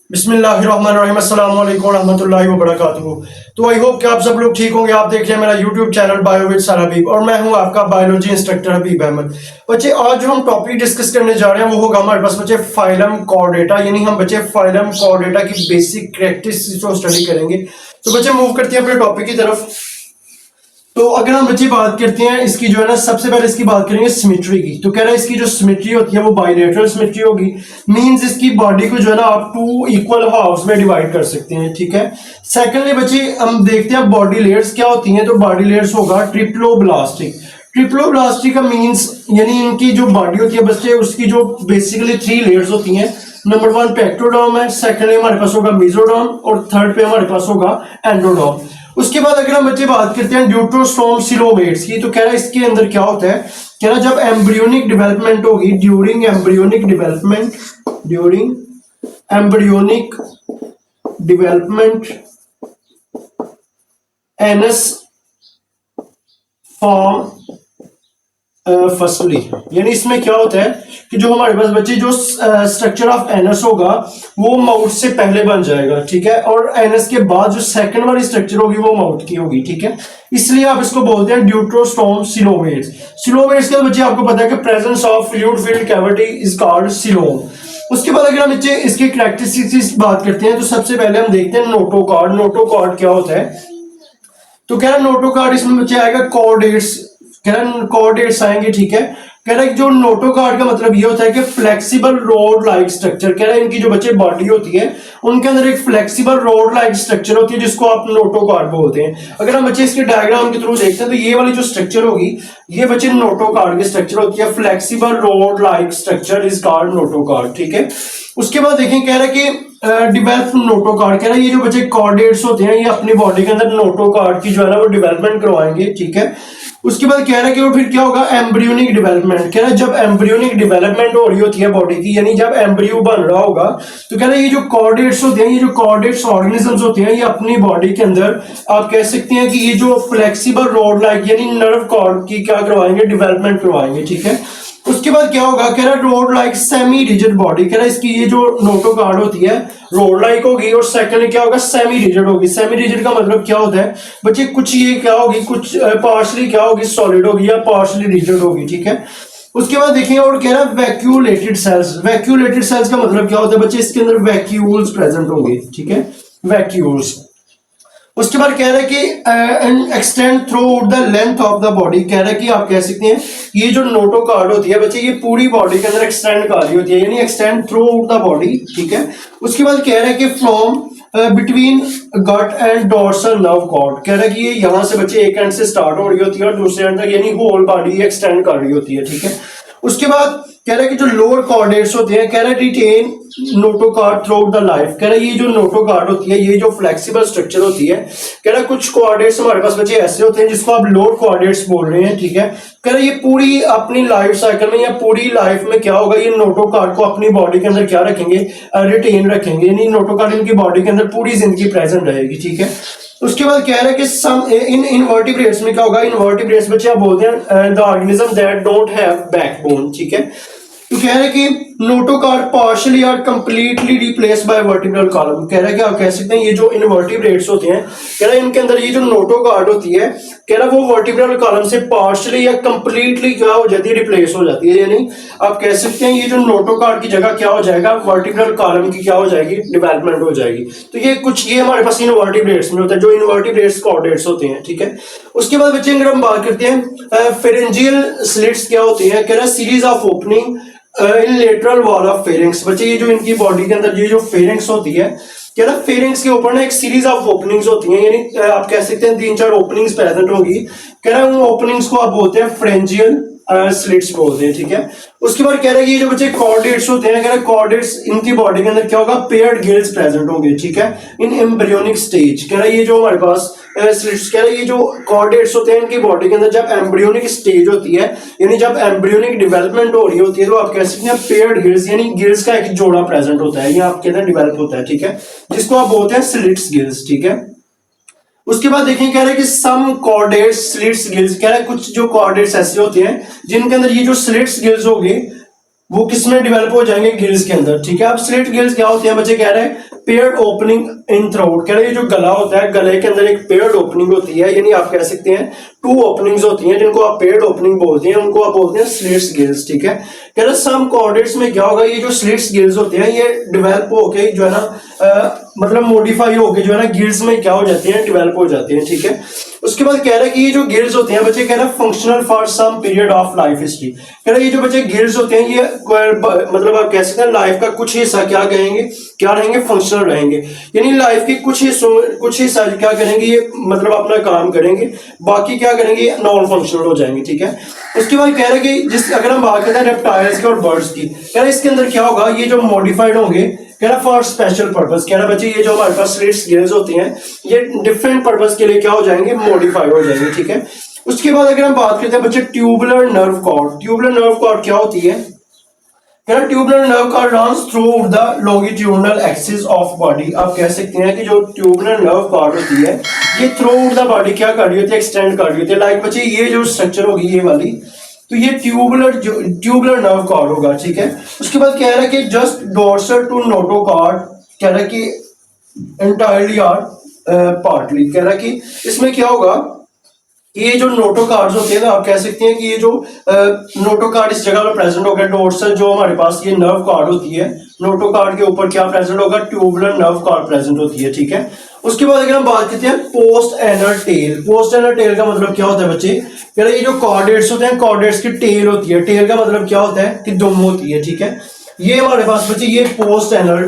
बिस्मिल्लाहिर्रहमानिर्रहीम अस्सलाम वालेकुम रहमतुल्लाहि व बरकातुहू। तो आई होप कि आप सब लोग ठीक होंगे। आप देख रहे हैं मेरा YouTube channel bio with sir Habib और मैं हूं आपका बायोलॉजी इंस्ट्रक्टर हबीब अहमद। बच्चे आज जो हम टॉपिक डिस्कस करने जा रहे हैं वो होगा हमारे पास बच्चे फाइलम कॉर्डेटा, यानी हम बच्चे फाइलम कॉर्डेटा की बेसिक कैरेक्टरिस्टिक्स को स्टडी करेंगे। तो बच्चे मूव करते हैं अपने टॉपिक की तरफ। तो अगर हम बच्चे बात करते हैं इसकी जो है ना, सबसे पहले इसकी बात करेंगे सिमेट्री की। तो कह रहा है इसकी जो सिमेट्री होती है वो बाइलेटरल सिमेट्री होगी। मींस इसकी बॉडी को जो है ना आप टू इक्वल हाफ्स में डिवाइड कर सकते हैं, ठीक है। सेकंडली बच्चे हम देखते हैं बॉडी लेयर्स क्या होती हैं। तो बॉडी लेयर्स होगा ट्रिप्लोब्लास्टिक। ट्रिप्लोब्लास्टिक का मींस यानी इनकी जो बॉडी होती है बच्चे उसकी जो बेसिकली 3 लेयर्स होती हैं। नंबर 1 पेक्टोडर्म है, सेकंडली हमारे पास होगा मेसोडर्म और थर्ड पे हमारे पास होगा एंडोडर्म। उसके बाद अगर हम बच्चे बात करते हैं ड्यूट्रोस्टोम सिलोमेट्स की, तो कह रहा है इसके अंदर क्या होता है। कह रहा है जब एम्ब्रियोनिक डेवलपमेंट होगी, during embryonic development anus form firstly, यानी इसमें क्या होता है कि जो हमारे पास बच्चे जो स्ट्रक्चर ऑफ एनस होगा वो माउथ से पहले बन जाएगा, ठीक है। और एनस के बाद जो सेकंड वाली स्ट्रक्चर होगी वो माउथ की होगी, ठीक है। इसलिए आप इसको बोलते हैं ड्यूट्रोस्टोम सिलोमेट्स। सिलोमेट्स के बच्चे आपको पता है कि presence of fluid filled cavity is called coelom. उसके बाद अगर हम बच्चे इसके कैरेक्टरिस्टिक्स बात करते हैं तो सबसे पहले हम देखते हैं नोटोकॉर्ड। नोटोकॉर्ड क्या होता है। तो कह रहा नोटोकॉर्ड इसमें बच्चे आएगा कॉर्डेट्स, कह रहा कॉर्डेट्स आएंगे, ठीक है। कह रहा है जो नोटोकॉर्ड का मतलब ये होता है कि फ्लेक्सिबल रोड लाइक स्ट्रक्चर। कह रहा है इनकी जो बच्चे बॉडी होती है उनके अंदर एक फ्लेक्सिबल रोड लाइक स्ट्रक्चर होती है जिसको आप नोटोकॉर्ड बोलते हैं। अगर हम बच्चे इसके डायग्राम के थ्रू देखते हैं तो ये वाली जो स्ट्रक्चर होगी ये बच्चे नोटोकॉर्ड की स्ट्रक्चर होती है। Flexible road like structure is called notochord, ठीक है। उसके बाद देखें कह रहा है कि डेवलप नोटोकॉर्ड। कह रहा है ये जो बच्चे कॉर्डेट्स होते हैं ये अपनी बॉडी के अंदर नोटोकॉर्ड की जो है ना वो डेवलपमेंट करवाएंगे, ठीक है। उसके बाद कह रहा है कि वो फिर क्या होगा एम्ब्रियोनिक डेवलपमेंट। कह रहा है जब एम्ब्रियोनिक डेवलपमेंट हो रही होती है बॉडी की, यानी जब एम्ब्रियो बन रहा होगा, तो कह रहा है ये जो कॉर्डेट्स होते हैं, ये जो कॉर्डेट्स ऑर्गेनिजम्स होते हैं, ये अपनी बॉडी के अंदर आप कह सकते हैं कि ये जो फ्लेक्सिबल रोड लाइक यानी नर्व कॉर्ड की क्या करवाएंगे, डेवलपमेंट करवाएंगे, ठीक है। उसके बाद क्या होगा, कह रहा है road like semi rigid body. कह रहा है इसकी ये जो नोटोकॉर्ड होती है रोड लाइक होगी और सेकंड क्या होगा सेमी रिजिड होगी। सेमी रिजिड का मतलब क्या होता है बच्चे, कुछ ये क्या होगी, कुछ पार्शली क्या होगी सॉलिड होगी या पार्शली रिजिड होगी, ठीक है। उसके बाद देखिए और कह रहा है वैक्यूलेटेड सेल्स। वैक्यूलेटेड सेल्स का मतलब क्या होता है बच्चे, इसके अंदर वैक्यूल्स प्रेजेंट होंगे, ठीक है, वैक्यूल्स। उसके बाद कह रहा है कि extend through the length of the body. कह रहा है कि आप कह सकते हैं ये जो नोटोकॉर्ड होती है बच्चे ये पूरी बॉडी के अंदर एक्सटेंड कर रही होती है, यानी एक्सटेंड थ्रू द बॉडी, ठीक है। उसके बाद कह रहा है कि from between gut and dorsal nerve cord. कह रहा है कि ये यहाँ से बच्चे एक एंड से स्टार्ट हो रही होती है और दूसरे एंड तक यानी होल बॉडी एक्सटेंड कर रही होती है, ठीक है। उसके बाद कह रहा है कि जो लोअर कॉर्डेट्स होते हैं, कह रहा है retain notochord through the life. कह रहा है ये जो नोटोकॉर्ड होती है ये जो फ्लेक्सिबल स्ट्रक्चर होती है, कह रहा है कुछ कॉर्डेट्स हमारे पास बच्चे ऐसे होते हैं जिसको आप लोअर कॉर्डेट्स बोल रहे हैं, ठीक है। कह रहा है ये पूरी अपनी लाइफ साइकिल में या पूरी लाइफ में क्या होगा, ये नोटोकॉर्ड को अपनी बॉडी के अंदर क्या रखेंगे, रिटेन रखेंगे, यानी नोटोकॉर्ड इनकी बॉडी के अंदर पूरी जिंदगी प्रेजेंट रहेगी, ठीक है। उसके बाद कह रहा है कि सम इन इनवर्टिब्रेट्स में क्या होगा, इनवर्टिब्रेट्स बच्चे आप बोलते हैं the organism that don't have backbone, ठीक है। तो कह रहे हैं कि नोटोकॉर्ड पार्शियली और completely replace by vertebral column. कह रहा है कि आप कह सकते हैं ये जो इनवर्टिब्रेट्स होते हैं, कह रहा है इनके अंदर ये जो नोटोकॉर्ड होती है, कह रहा है वो वर्टिब्रल कॉलम से पार्शियली या कंप्लीटली क्या हो जाती है, रिप्लेस हो जाती है। यानी आप कह सकते हैं ये जो नोटोकॉर्ड की जगह क्या हो जाएगा, वर्टिब्रल कॉलम की क्या हो जाएगी, डेवलपमेंट हो जाएगी। तो ये कुछ ये हमारे पास इनवर्टिब्रेट्स में होता है, जो इनवर्टिब्रेट्स कॉर्डेट्स होते हैं, ठीक है। उसके बाद बच्चे अगर हम बात करते हैं फेरेंजियल स्लिट्स क्या होती है, कह रहा है series of opening in lateral wall of pharynx. बच्चे ये जो इनकी बॉडी के अंदर ये जो फेरिंग्स होती है, क्या ना फेरिंग्स के ऊपर ना एक सीरीज ऑफ ओपनिंग्स होती हैं, यानी आप कह सकते हैं 3-4 ओपनिंग्स प्रेजेंट होगी। कह रहा है उन ओपनिंग्स को आप बोलते हैं फ्रेंजियल स्लिट्स बोलते हैं, ठीक है। उसके बाद कह रहा है कि ये जो बच्चे कॉर्डेट्स होते हैं, कह रहा है कॉर्डेट्स इनकी बॉडी के अंदर क्या होगा, पेयर्ड गिल्स प्रेजेंट होंगे, ठीक है, इन एम्ब्रियोनिक स्टेज। कह रहा है ये जो हमारे पास स्लिट्स, कह रहा है ये जो कॉर्डेट्स होते हैं इनकी बॉडी के अंदर जब एम्ब्रियोनिक स्टेज होती है, यानी जब एम्ब्रियोनिक डेवलपमेंट हो रही होती है, तो आप कह सकते हैं पेयर्ड गिल्स, यानी गिल्स का एक जोड़ा प्रेजेंट होता है, ये आपके अंदर डेवलप होता है, ठीक है, जिसको आप बोलते हैं स्लिट्स गिल्स, ठीक है। उसके बाद देखें कह रहे हैं कि सम कॉर्डेट्स स्लिट्स गिल्स। कह रहा है कुछ जो कॉर्डेट्स ऐसे होते हैं जिनके अंदर ये जो स्लिट्स गिल्स होगी वो किसमें डेवलप हो जाएंगे, गिल्स के अंदर, ठीक है। अब स्लिट गिल्स क्या होते हैं बच्चे, कह रहे हैं पेयर्ड ओपनिंग इन थ्रोट, कह रहे हैं ये जो गला होता है गले के अंदर एक पेयर्ड ओपनिंग होती है, यानी आप कह सकते हैं 2 ओपनिंग्स होती हैं जिनको आप पेयर्ड ओपनिंग बोलते हैं, उनको आप बोलते हैं स्लिट्स गिल्स, ठीक है। कह रहे सम कॉर्डेट्स में क्या होगा, ये जो स्लिट्स गिल्स होते हैं ये डेवलप होके जो है ना मतलब मॉडिफाई होके जो है ना गिल्स में क्या हो जाती हैं, डेवलप हो जाती हैं, ठीक है। उसके बाद कह रहा है कि ये जो गिल्स होते हैं बच्चे, कह रहा है functional for some period of life history, कह रहा है ये जो बच्चे गिल्स होते हैं ये मतलब आप कह सकते हैं लाइफ का कुछ हिस्सा क्या कहेंगे, क्या रहेंगे, फंक्शनल रहेंगे, यानी लाइफ के कुछ हिस्सा क्या करेंगे, ये मतलब अपना काम करेंगे, बाकी क्या करेंगे, नॉन फंक्शनल हो जाएंगे, ठीक है। उसके बाद कह रहा है कि जिस अगर हम बात करते हैं रेप्टाइल्स की और बर्ड्स की, कह रहा है इसके अंदर क्या होगा, ये जो मॉडिफाइड होंगे, कह रहा फॉर स्पेशल पर्पस, कह रहा बच्चे ये जो हमारे पास स्लिट्स गिल्स होती हैं ये डिफरेंट पर्पस के लिए क्या हो जाएंगे, मॉडिफाई हो जाएंगे, ठीक है। उसके बाद अगर हम बात करते हैं बच्चे tubular nerve cord, tubular nerve cord क्या होती है, कह रहा tubular nerve cord runs through the longitudinal axis of body, आप कह सकते हैं कि जो ट्यूबुलर नर्व कॉर्ड होती है ये थ्रू द बॉडी क्या कर रही होती है, एक्सटेंड कर रही होती है, लाइक बच्चे ये जो स्ट्रक्चर होगी ये वाली, तो ये ट्यूबुलर नर्व कॉर्ड होगा, ठीक है। उसके बाद कह रहा है कि जस्ट डोर्सल टू नोटोकॉर्ड, कह रहा है कि एंटायरली और पार्टली, कह रहा है कि इसमें क्या होगा, ये जो नोटोकार्ड्स होते हैं ना आप कह सकते हैं कि ये जो नोटोकार्ड इस जगह पर प्रेजेंट होगा, डोर्सल जो हमारे पास ये नर्व कॉर्ड होती है, नोटोकार्ड के ऊपर क्या प्रेजेंट होगा, ट्यूबुलर नर्व कॉर्ड प्रेजेंट होती है, ठीक है। उसके बाद अगर हम बात करते हैं पोस्ट एनर टेल, पोस्ट एनर टेल का मतलब क्या होता है बच्चे, कह रहे ये जो कॉर्डेट्स होते हैं कॉर्डेट्स की टेल होती है, टेल का मतलब क्या होता है कि दुम होती है, ठीक है। ये हमारे पास बच्चे ये पोस्ट एनर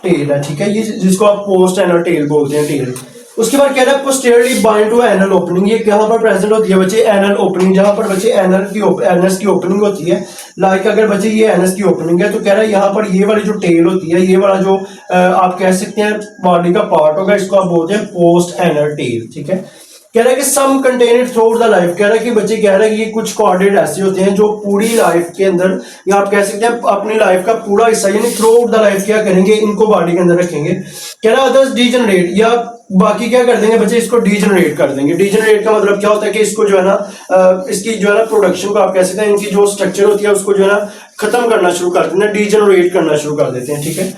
टेल है, ठीक है, ये जिसको आप पोस्ट एनर टेल बोलते हैं, टेल। उसके बाद कह रहा है posteriorly bind to anal opening, ये कहां पर प्रेजेंट होती है बच्चे, एनल ओपनिंग, जहां पर बच्चे एनस की ओपनिंग होती है, लाइक अगर बच्चे ये एनस की ओपनिंग है तो कह रहा है यहाँ पर ये वाली जो टेल होती है, ये वाला जो आप कह सकते हैं बॉडी का पार्ट होगा, इसको आप बोलते हैं पोस्ट एनल टेल, ठीक है। कह रहा है कि सम कंटेनेड थ्रू द लाइफ, कह रहा है कि बच्चे कह रहा है कि ये कुछ कॉर्डेट ऐसे होते हैं जो पूरी लाइफ के अंदर, या आप कह सकते हैं अपनी लाइफ का पूरा हिस्सा यानी थ्रू द लाइफ क्या करेंगे, इनको बॉडी के अंदर रखेंगे। कह रहा है अदर्स डीजनरेट, या बाकी क्या कर देंगे बच्चे, इसको डीजनरेट कर देंगे। डीजनरेट का मतलब क्या होता है कि इसको जो है ना इसकी जो है ना प्रोडक्शन को आप कह सकते हैं, इनकी जो स्ट्रक्चर होती है उसको जो है ना खत्म करना शुरू कर देते हैं, डीजनरेट करना शुरू कर देते हैं, ठीक है।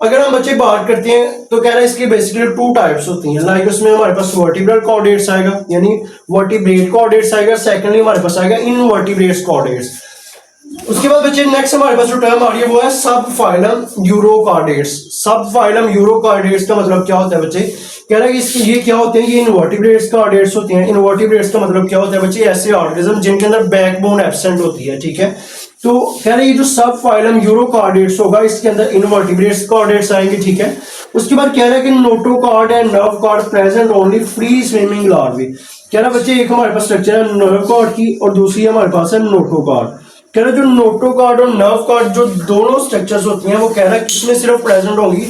अगर हम बच्चे बात करते हैं तो कह रहा है इसकी बेसिकली 2 टाइप्स होती हैं, लाइक उसमें हमारे पास वर्टिब्रल कॉर्डेट्स आएगा यानी वर्टिब्रेट कॉर्डेट्स आएगा, सेकेंडली हमारे पास आएगा इनवर्टिब्रेट कॉर्डेट्स। उसके बाद बच्चे नेक्स्ट हमारे पास जो टर्म आ रही है वो है सब फाइलम यूरोकार्डेट्स। सब फाइलम यूरोकार्डेट्स का मतलब क्या होता है बच्चे, कह रहा है कि ये क्या होते हैं, ये इनवर्टिब्रेट्स कॉर्डेट्स होते हैं। इनवर्टिब्रेट्स का मतलब क्या होता है बच्चे, ऐसे ऑर्गेनिज्म जिनके अंदर बैकबोन एब्सेंट होती है, ठीक है। तो कह रहे ये जो सब फाइलम यूरोकार्डेट्स होगा इसके अंदर इनवर्टिब्रेट्स कॉर्डेट्स आएंगे, ठीक है। उसके बाद कह रहा है कि notochord and nerve cord present only free swimming larvae. कह रहा बच्चे एक हमारे पास स्ट्रक्चर है नर्व कॉर्ड की और दूसरी हमारे पास है नोटोकॉर्ड। कह रहा जो नोटोकॉर्ड और नर्व कॉर्ड जो दोनों स्ट्रक्चर्स होती हैं वो कह रहा है किसमें सिर्फ प्रेजेंट होंगी,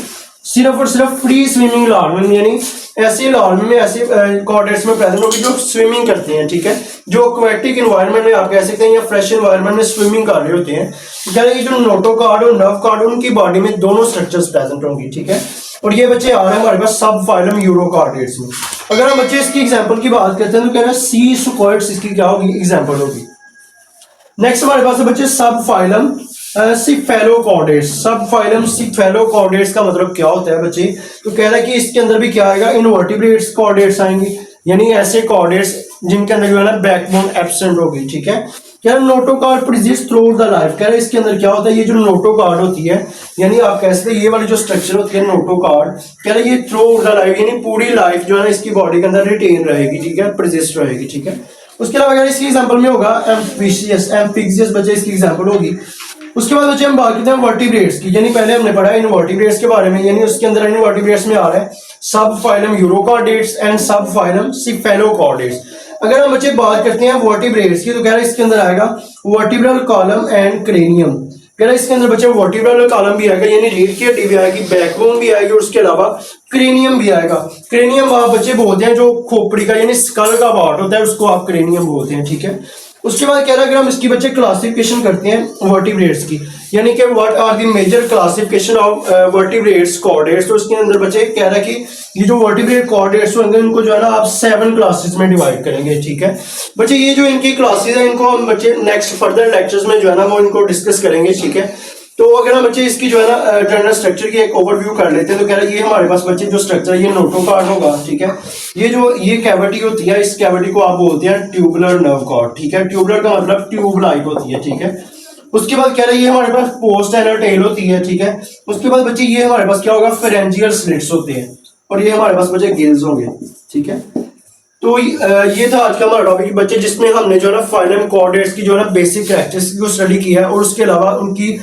सिर्फ और सिर्फ फ्री स्विमिंग लार्वे में, यानी ऐसे लार्वे में ऐसे कॉर्डेट्स में प्रेजेंट होगी जो स्विमिंग करते हैं, ठीक है, जो एक्वेटिक एनवायरनमेंट में आप कह सकते हैं या फ्रेश एनवायरनमेंट में स्विमिंग कर रहे होते हैं। कह रहे हैं जो नोटोकॉर्ड और नर्व कॉर्ड उनकी बॉडी में दोनों स्ट्रक्चर्स प्रेजेंट होंगी, ठीक है। और ये बच्चे आ रहे हैं हमारे पास सब फाइलम यूरोकार्डेट्स में। अगर हम बच्चे इसकी एग्जाम्पल की बात करते हैं तो कह रहे हैं सी सुकोइड्स इसकी क्या होगी, एग्जाम्पल होगी। नेक्स्ट हमारे पास है बच्चे सब फाइलम सिफेलोकॉर्डेट्स। सब फाइलम सिफेलोकॉर्डेट्स का मतलब क्या होता है बच्चे, तो कह रहा है कि इसके अंदर भी क्या आएगा, इनवर्टिब्रेट्स कॉर्डेट्स आएंगे, यानी ऐसे कॉर्डेट्स जिनके अंदर जो है ना बैकबोन एब्सेंट होगी, ठीक है। कह रहा notochord present through the life, कह रहा है इसके अंदर क्या होता है, ये जो नोटोकॉर्ड होती है यानी आप कह सकते हैं ये वाली जो स्ट्रक्चर होती है नोटोकॉर्ड, कह रहा है ये थ्रू द लाइफ यानी पूरी लाइफ जो है ना इसकी बॉडी के अंदर रिटेन रहेगी, ठीक है, प्रेजेंट रहेगी, ठीक है। उसके अलावा अगर इसकी एग्जांपल में होगा एम्फिशियस बच्चे इसकी एग्जांपल होगी। उसके बाद बच्चे हम बात करते हैं वर्टिब्रेट्स की, यानी पहले हमने पढ़ा इनवर्टिब्रेट्स के बारे में, यानी उसके अंदर इनवर्टिब्रेट्स में आ रहा है सब फाइलम यूरोकार्डेट्स एंड सब फाइलम सिफेलोकॉर्डेट्स। अगर हम बच्चे बात करते हैं वर्टिब्रेट्स की तो कह रहा है इसके अंदर आएगा वर्टिब्रल कॉलम एंड क्रेनियम। कह रहा है इसके अंदर बच्चे वर्टिब्रल कॉलम भी आएगा यानी रीढ़ की हड्डी भी आएगी, बैकबोन भी आएगी और उसके अलावा क्रेनियम भी आएगा। क्रेनियम आप बच्चे बोलते हैं जो खोपड़ी का यानी स्कल का पार्ट होता है उसको आप क्रेनियम बोलते हैं, ठीक है। उसके बाद कह रहा है अगर हम इसकी बच्चे क्लासिफिकेशन करते हैं वर्टिब्रेट्स की, यानी कि what are the major classification of vertebrates chordates, तो उसके अंदर बच्चे कह रहा है कि ये जो वर्टिब्रेट कॉर्डेट्स होंगे इनको जो है ना आप 7 क्लासेस में डिवाइड करेंगे, ठीक है बच्चे। ये जो इनकी क्लासेस है इनको हम बच्चे नेक्स्ट फर्दर लेक्चर्स में जो है ना वो इनको डिस्कस करेंगे, ठीक है। तो अगर हम बच्चे इसकी जो है ना जनरल स्ट्रक्चर की एक ओवरव्यू कर लेते हैं तो कह रहा है ये हमारे पास बच्चे जो स्ट्रक्चर है ये नोटोकॉर्ड होगा, ठीक है। ये कैविटी होती है, इस कैविटी को आप बोलते हैं ट्यूबुलर नर्व कॉर्ड, ठीक है। ट्यूबुलर का मतलब ट्यूब लाइक होती है, ठीक है। उसके बाद कह रहे हैं ये हमारे पास पोस्ट एनर टेल होती है, ठीक है। उसके बाद बच्चे ये हमारे पास क्या होगा, फेरेंजियल स्लिट्स होते हैं और ये हमारे पास बच्चे गिल्स होंगे, ठीक है। तो ये था आज का हमारा टॉपिक बच्चे, जिसमें हमने जो है ना फाइलम कॉर्डेट्स की जो है ना बेसिक कैरेक्टरिस्टिक्स को स्टडी किया है और उसके अलावा उनकी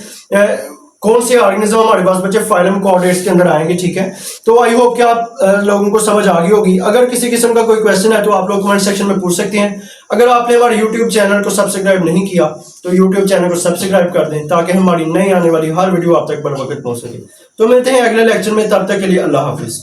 कौन से ऑर्गेनिज्म हमारे पास बच्चे फाइलम कॉर्डेट्स के अंदर आएंगे, ठीक है। तो आई होप कि आप लोगों को समझ आ गई होगी। अगर किसी किस्म का कोई क्वेश्चन है तो आप लोग कमेंट सेक्शन में पूछ सकते हैं। अगर आपने हमारे यूट्यूब चैनल को सब्सक्राइब नहीं किया तो यूट्यूब चैनल को सब्सक्राइब कर दें ताकि हमारी नई आने वाली हर वीडियो आप तक बर वक्त पहुंच सके। तो मिलते हैं अगले लेक्चर में, तब तक के लिए अल्लाह हाफिज।